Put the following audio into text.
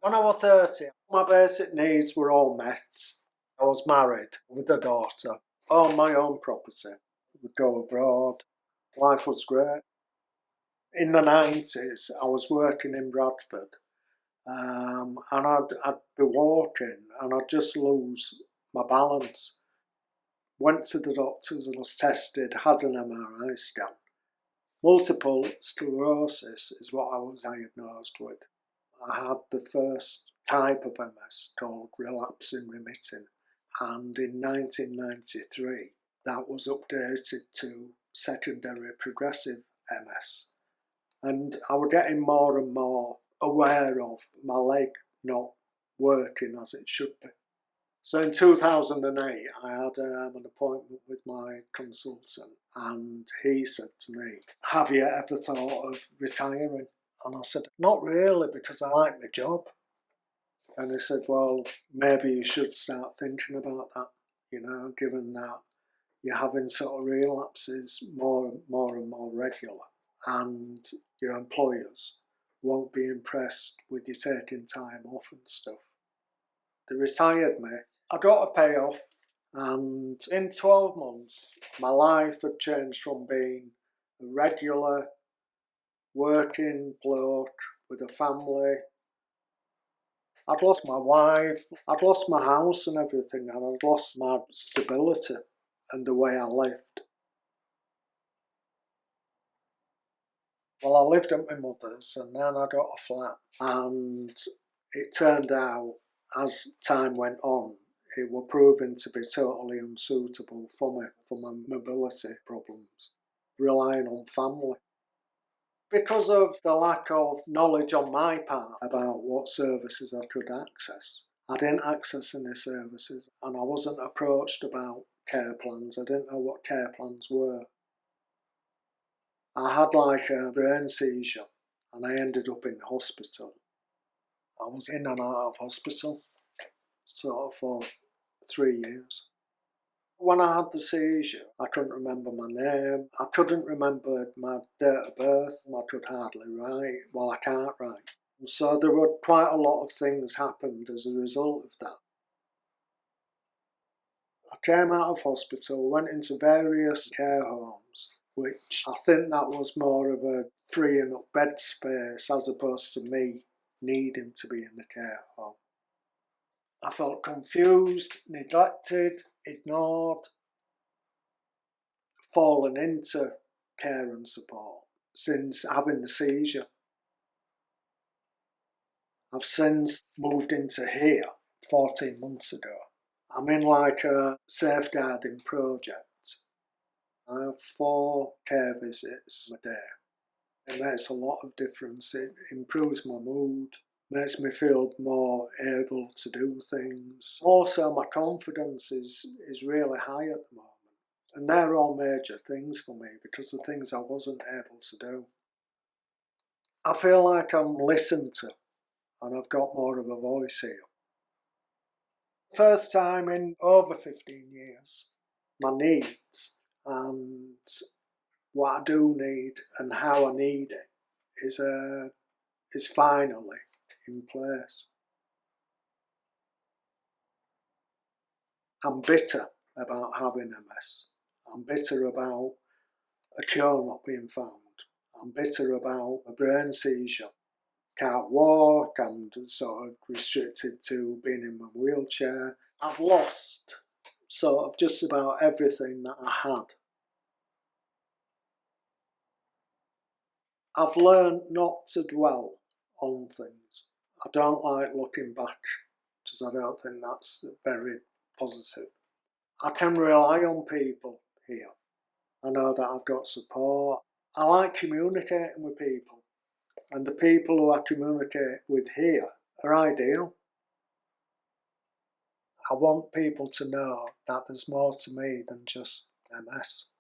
When I was 30, my basic needs were all met. I was married with a daughter, owned my own property, would go abroad. Life was great. In the 90s, I was working in Bradford, and I'd be walking and I'd just lose my balance. Went to the doctors and was tested, had an MRI scan. Multiple sclerosis is what I was diagnosed with. I had the first type of MS called relapsing remitting, and in 1993 that was updated to secondary progressive MS. And I was getting more and more aware of my leg not working as it should be. So in 2008, I had an appointment with my consultant, and he said to me, "Have you ever thought of retiring?" And I said, "Not really, because I like my job." And he said, "Well, maybe you should start thinking about that, given that you're having sort of relapses more and more regular, and your employers won't be impressed with you taking time off and stuff." They retired me. I got a payoff, and in 12 months, my life had changed from being a regular working bloke with a family. I'd lost my wife, I'd lost my house and everything, and I'd lost my stability and the way I lived. Well, I lived at my mother's, and then I got a flat, and it turned out, as time went on, it was proving to be totally unsuitable for me, for my mobility problems, relying on family. Because of the lack of knowledge on my part about what services I could access, I didn't access any services, and I wasn't approached about care plans. I didn't know what care plans were. I had like a brain seizure, and I ended up in hospital. I was in and out of hospital sort of for 3 years. When I had the seizure, I couldn't remember my name. I couldn't remember my date of birth. I could hardly write. Well, I can't write. So there were quite a lot of things happened as a result of that. I came out of hospital, went into various care homes, which I think that was more of a freeing up bed space as opposed to me needing to be in the care home. I felt confused, neglected, ignored, fallen into care and support since having the seizure. I've since moved into here 14 months ago. I'm in like a safeguarding project. I have 4 care visits a day. It makes a lot of difference. It improves my mood, makes me feel more able to do things. Also, my confidence is really high at the moment. And they're all major things for me because the things I wasn't able to do. I feel like I'm listened to and I've got more of a voice here. First time in over 15 years, my needs and what I do need and how I need it is finally in place. I'm bitter about having MS. I'm bitter about a cure not being found. I'm bitter about a brain seizure. Can't walk, I'm sort of restricted to being in my wheelchair. I've lost sort of just about everything that I had. I've learned not to dwell on things. I don't like looking back because I don't think that's very positive. I can rely on people here. I know that I've got support. I like communicating with people, and the people who I communicate with here are ideal. I want people to know that there's more to me than just MS.